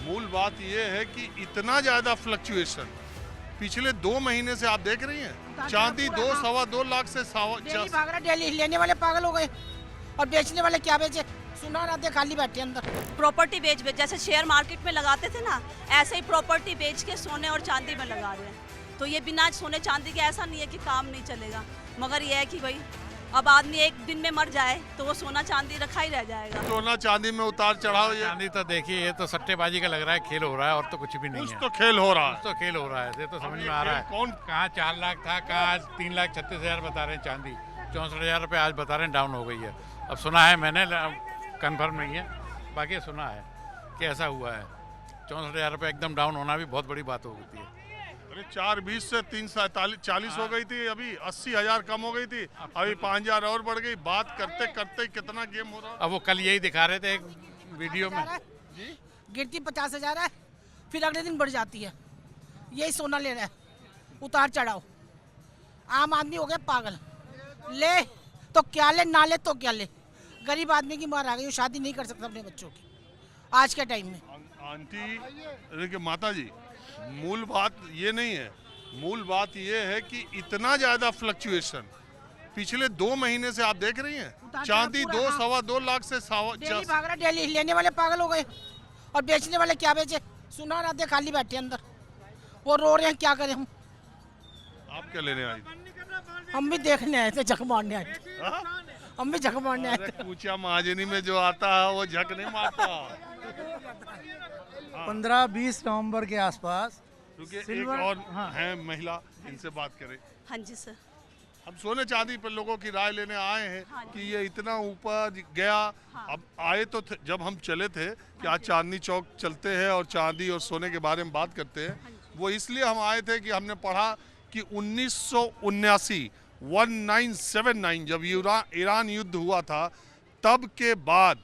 मूल बात ये है कि इतना ज्यादा फ्लक्चुएशन पिछले 2 महीने से आप देख रही हैं। चांदी 2-2.25 लाख से डेली भाग रहा, डेली लेने वाले पागल हो गए और बेचने वाले क्या बेचे, सुना रहते खाली बैठे अंदर। प्रॉपर्टी बेच जैसे शेयर मार्केट में लगाते थे ना, ऐसे ही प्रॉपर्टी बेच के सोने और चांदी में लगा रहे हैं। तो ये बिना सोने चांदी के ऐसा नहीं है कि काम नहीं चलेगा, मगर ये है कि भाई अब आदमी एक दिन में मर जाए तो वो सोना चांदी रखा ही रह जाएगा। सोना चांदी में उतार चढ़ाव, ये चांदी तो देखिए, ये तो सट्टेबाजी का लग रहा है, खेल हो रहा है और तो कुछ भी नहीं कुछ है। तो खेल हो रहा है, कुछ तो खेल हो रहा है, ये तो समझ में आ रहा है। कौन कहाँ 4 लाख था, कहाँ 3,36,000 बता रहे हैं चांदी, 64,000 रुपये आज बता रहे हैं डाउन हो गई है। अब सुना है मैंने, कंफर्म नहीं है, बाकी सुना है कि ऐसा हुआ है। 64,000 रुपये एकदम डाउन होना भी बहुत बड़ी बात हो गई है। अरे 4.20 से 3.40 हो गई थी, अभी 80,000 कम हो गई थी, अभी 5,000 और बढ़ गई। बात करते करते कितना गेम हो रहा है। अब वो कल यही दिखा रहे थे एक वीडियो में, गिरती 50,000 है, फिर अगले दिन बढ़ जाती है। यही सोना ले रहा है, उतार चढ़ाओ। आम आदमी हो गया पागल, ले तो क्या ले, ना ले तो क्या ले। गरीब आदमी की मार आ गई, वो शादी नहीं कर सकता अपने बच्चों की आज के टाइम में। आंटी, देखिए माता जी, मूल बात ये नहीं है, मूल बात ये है कि इतना ज्यादा फ्लक्चुएशन पिछले 2 महीने से आप देख रही हैं। चांदी 2-2.25 लाख से डेली भाग रहा, डेली लेने वाले पागल हो गए और बेचने वाले क्या बेचे, सुना रहते खाली बैठे अंदर। वो रो रहे हैं, क्या करें हम। आप क्या लेने आई? हम भी देखने आए थे, झक मारने आए थे। हाँ? हम भी झक मारने आए थे। पूछा महाजनी में जो आता है वो झक नहीं मारता। 15-20 नवंबर के आसपास क्योंकि एक सिल्वर, और हाँ। है महिला, इनसे बात करें। हाँ जी सर। हम सोने चांदी पर लोगों की राय लेने आए हैं हाँ जी। कि ये इतना ऊपर गया। हाँ। अब आए तो जब हम चले थे कि आज चांदनी चौक चलते हैं और चांदी और सोने के बारे में बात करते हैं। वो इसलिए हम आए थे कि हमने पढ़ा कि 1979 जब ईरान युद्ध हुआ था, तब के बाद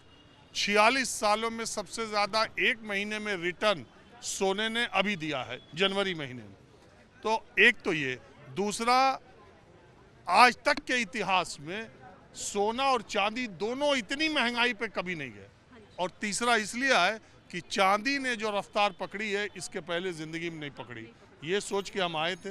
46 सालों में सबसे ज़्यादा 1 महीने में रिटर्न सोने ने अभी दिया है, जनवरी महीने में। तो एक तो ये, दूसरा आज तक के इतिहास में सोना और चांदी दोनों इतनी महंगाई पे कभी नहीं गए। और तीसरा इसलिए है कि चांदी ने जो रफ्तार पकड़ी है, इसके पहले ज़िंदगी में नहीं पकड़ी। ये सोच के हम आए थे।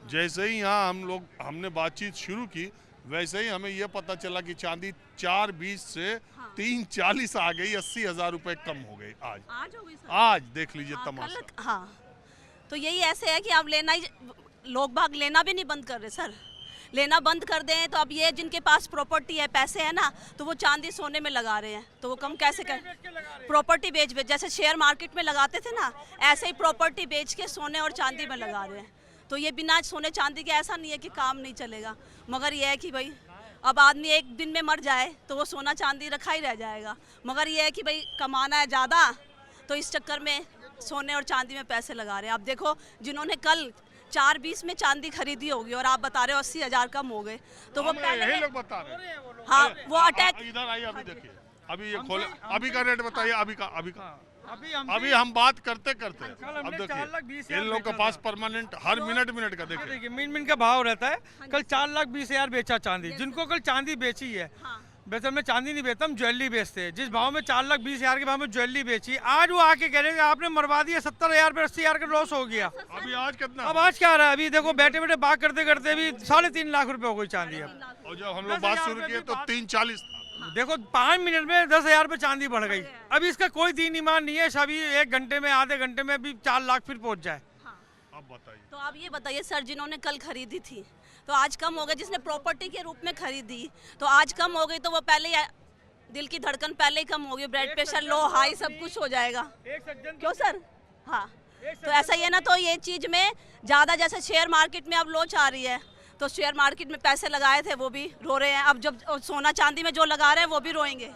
जैसे ही यहाँ हमने बातचीत शुरू की, वैसे ही हमें यह पता चला कि चांदी 4.20 से 3.40 आ गई, 80,000 रुपये कम हो गई आज हो गई सर। आज देख लीजिए हाँ, तमाशा। हाँ, तो यही ऐसे है कि अब लेना ही, लोग भाग लेना भी नहीं बंद कर रहे सर। लेना बंद कर दें तो अब ये जिनके पास प्रॉपर्टी है, पैसे है ना, तो वो चांदी सोने में लगा रहे हैं। तो वो कम कैसे कर, प्रॉपर्टी बेच जैसे शेयर मार्केट में लगाते थे ना, ऐसे ही प्रॉपर्टी बेच के सोने और चांदी में लगा रहे हैं। तो ये बिना सोने चांदी के ऐसा नहीं है कि काम नहीं चलेगा, मगर ये है कि भाई अब आदमी एक दिन में मर जाए तो वो सोना चांदी रखा ही रह जाएगा। मगर ये है कि भाई कमाना है ज़्यादा, तो इस चक्कर में सोने और चांदी में पैसे लगा रहे हैं। अब देखो, जिन्होंने कल 4.20 में चांदी खरीदी होगी और आप बता रहे हो 80,000 कम हो गए, तो वो पहले यही लोग बता रहे हैं। हाँ, वो अटैक। इधर आइए, अभी देखिए, अभी ये खोले, अभी का रेट बताइए, अभी का अभी हम बात करते करते कल अब हमने 4,20,000 देखिए इन लोग के बेचा पास था। परमानेंट हर मिनट का देखिए। देखिए मिनट का भाव रहता है। कल 4,20,000 बेचा चांदी, जिनको कल चांदी बेची है। हाँ। वैसे मैं चांदी नहीं बेचता, हम ज्वेलरी बेचते हैं। जिस भाव में 4,20,000 के भाव में ज्वेलरी बेची, आज वो आके कह रहे हैं आपने मरवा दिया, 70,000 पे 80,000 का लॉस हो गया। अभी आज कितना? अब आज क्या आ रहा है? अभी देखो बैठे बैठे बात करते करते भी 3.5 लाख रुपए हो गई चांदी। अब और जब हम लोग बात शुरू किए तो 3.40 था। देखो 5 मिनट में 10,000 पे चांदी बढ़ गई। अभी इसका कोई दीन ईमान नहीं है, अभी 1 घंटे में, आधे घंटे में अभी 4 लाख फिर पहुंच जाए। अब बताइए। तो आप ये बताइए सर, जिन्होंने कल खरीदी थी तो आज कम हो गए, जिसने प्रॉपर्टी के रूप में खरीदी तो आज कम हो गई, तो वो पहले ही दिल की धड़कन पहले ही कम होगी, ब्लड प्रेशर लो हाई सब कुछ हो जाएगा। क्यों सर? हाँ, तो ऐसा ही है ना। तो ये चीज़ में ज़्यादा, जैसे शेयर मार्केट में अब लोच आ रही है, तो शेयर मार्केट में पैसे लगाए थे वो भी रो रहे हैं। अब जब सोना चांदी में जो लगा रहे हैं वो भी रोएंगे।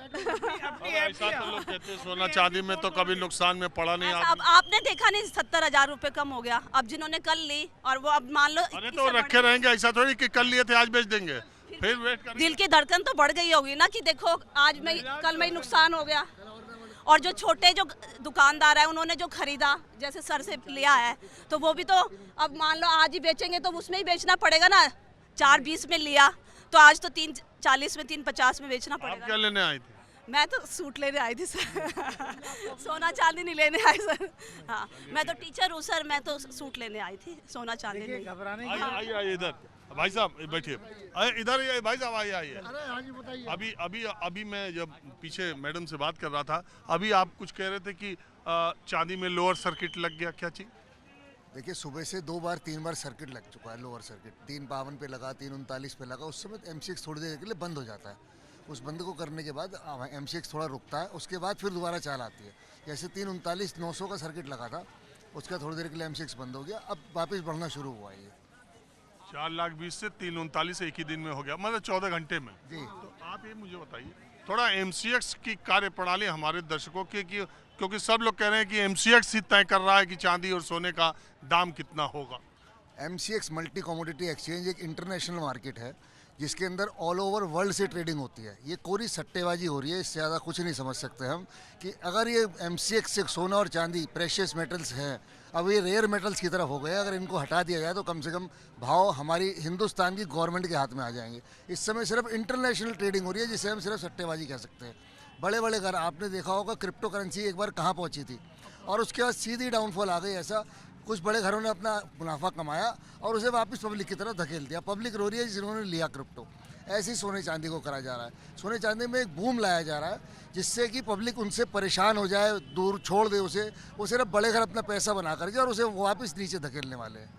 ऐसा तो लोग कहते हैं सोना चांदी में तो कभी नुकसान में पड़ा नहीं। अब आपने देखा नहीं, 70,000 रुपये कम हो गया। अब जिन्होंने कल ली और वो अब मान लो, अरे तो रखे रहेंगे, ऐसा थोड़ी कि कल लिए थे आज बेच देंगे, फिर वेट करेंगे। दिल की धड़कन तो बढ़ गई होगी ना कि देखो आज में कल में ही नुकसान हो गया। और जो छोटे जो दुकानदार है, उन्होंने जो खरीदा, जैसे सर से लिया है, तो वो भी तो अब मान लो आज ही बेचेंगे तो उसमें ही बेचना पड़ेगा ना। 4.20 में लिया तो आज तो 3.40 में, 3.50 में बेचना आप पड़ेगा। क्या लेने आए थे? मैं तो सूट लेने आई थी सर सोना चांदी नहीं लेने आई सर। हाँ मैं तो टीचर हूँ सर, मैं तो सूट लेने आई थी, सोना चांदी नहीं। घबराने आइए आइए आइए इधर, भाई साहब बैठिए, इधर आइए भाई साहब, आइए आइए। अभी अभी अभी मैं जब पीछे मैडम से बात कर रहा था, अभी आप कुछ कह रहे थे कि चांदी में लोअर सर्किट लग गया, क्या चीज? देखिए सुबह से 2 बार 3 बार सर्किट लग चुका है, लोअर सर्किट 352 पे लगा, 339 पे लगा। उस समय MCX थोड़ी देर के लिए बंद हो जाता है। उस बंद को करने के बाद MCX थोड़ा रुकता है, उसके बाद फिर दोबारा चाल आती है। जैसे 339 900 का सर्किट लगा था, उसका थोड़ी देर के लिए MCX बंद हो गया, अब वापस बढ़ना शुरू हुआ है ये। 4,20,000 से 339 एक ही दिन में हो गया, मतलब 14 घंटे में जी। तो आप ये मुझे बताइए थोड़ा MCX की कार्यप्रणाली हमारे दर्शकों के, क्योंकि सब लोग कह रहे हैं कि MCX ही तय कर रहा है कि चांदी और सोने का दाम कितना होगा। MCX मल्टी कमोडिटी एक्सचेंज एक इंटरनेशनल मार्केट है जिसके अंदर ऑल ओवर वर्ल्ड से ट्रेडिंग होती है। ये कोरी सट्टेबाजी हो रही है, इससे ज़्यादा कुछ नहीं समझ सकते हम कि अगर ये MCX से सोना और चांदी प्रेशियस मेटल्स हैं, अब ये रेयर मेटल्स की तरफ हो गए, अगर इनको हटा दिया जाए तो कम से कम भाव हमारी हिंदुस्तान की गवर्नमेंट के हाथ में आ जाएंगे। इस समय सिर्फ इंटरनेशनल ट्रेडिंग हो रही है जिसे हम सिर्फ सट्टेबाजी कह सकते हैं। बड़े बड़े घर, आपने देखा होगा क्रिप्टो करेंसी एक बार कहाँ पहुँची थी और उसके बाद सीधी डाउनफॉल आ गई। ऐसा कुछ बड़े घरों ने अपना मुनाफा कमाया और उसे वापस पब्लिक की तरफ धकेल दिया। पब्लिक रो रही है जिन्होंने लिया क्रिप्टो। ऐसे ही सोने चांदी को करा जा रहा है। सोने चांदी में एक बूम लाया जा रहा है जिससे कि पब्लिक उनसे परेशान हो जाए, दूर छोड़ दे उसे। वो सिर्फ बड़े घर अपना पैसा बना करके और उसे वापस नीचे धकेलने वाले हैं।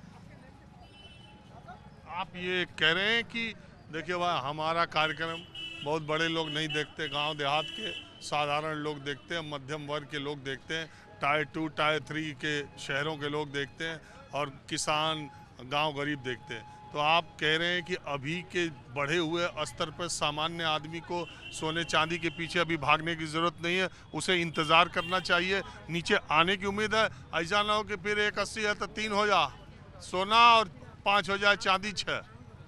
आप ये कह रहे हैं कि देखिए वह हमारा कार्यक्रम बहुत बड़े लोग नहीं देखते, गांव देहात के साधारण लोग देखते हैं, मध्यम वर्ग के लोग देखते हैं, टायर 2 टायर 3 के शहरों के लोग देखते हैं और किसान गांव गरीब देखते हैं। तो आप कह रहे हैं कि अभी के बढ़े हुए स्तर पर सामान्य आदमी को सोने चांदी के पीछे अभी भागने की ज़रूरत नहीं है, उसे इंतज़ार करना चाहिए, नीचे आने की उम्मीद है। ऐसा ना हो कि फिर 180 है तो 3 हो जा सोना और 5 हो जाए चांदी 6।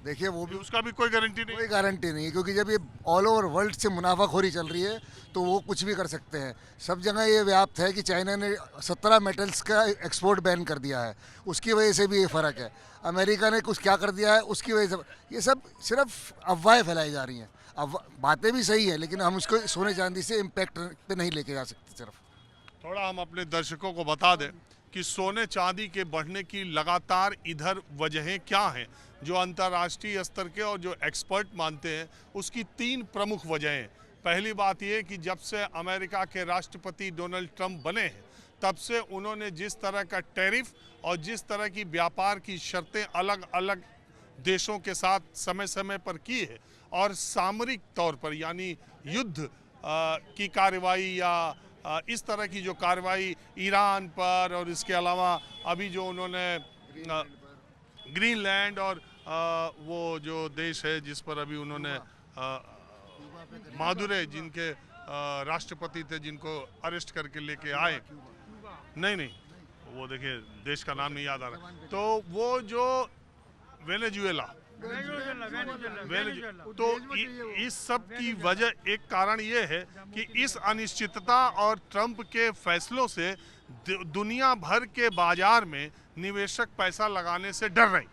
देखिए वो भी उसका भी कोई गारंटी नहीं। कोई गारंटी नहीं है, क्योंकि जब ये ऑल ओवर वर्ल्ड से मुनाफाखोरी चल रही है तो वो कुछ भी कर सकते हैं। सब जगह ये व्याप्त है कि चाइना ने 17 मेटल्स का एक्सपोर्ट बैन कर दिया है, उसकी वजह से भी ये फ़र्क है। अमेरिका ने कुछ क्या कर दिया है, उसकी वजह से ये सब सिर्फ अफवाहें फैलाई जा रही हैं। अब बातें भी सही है लेकिन हम उसको सोने चांदी से इम्पैक्ट पे नहीं लेके जा सकते। सिर्फ थोड़ा हम अपने दर्शकों को बता दें कि सोने चांदी के बढ़ने की लगातार इधर वजहें क्या हैं, जो अंतर्राष्ट्रीय स्तर के और जो एक्सपर्ट मानते हैं उसकी 3 प्रमुख वजहें। पहली बात ये कि जब से अमेरिका के राष्ट्रपति डोनाल्ड ट्रंप बने हैं तब से उन्होंने जिस तरह का टैरिफ और जिस तरह की व्यापार की शर्तें अलग अलग देशों के साथ समय समय पर की है और सामरिक तौर पर यानी युद्ध की कार्रवाई या इस तरह की जो कार्रवाई ईरान पर और इसके अलावा अभी जो उन्होंने ग्रीनलैंड और वो जो देश है जिस पर अभी उन्होंने मादुरे जिनके राष्ट्रपति थे जिनको अरेस्ट करके लेके आए, नहीं वो देखिए देश का नाम नहीं याद आ रहा, तो वो जो वेनेजुएला तो इस सब की वजह एक कारण ये है कि इस अनिश्चितता और ट्रंप के फैसलों से दुनिया भर के बाजार में निवेशक पैसा लगाने से डर रहे।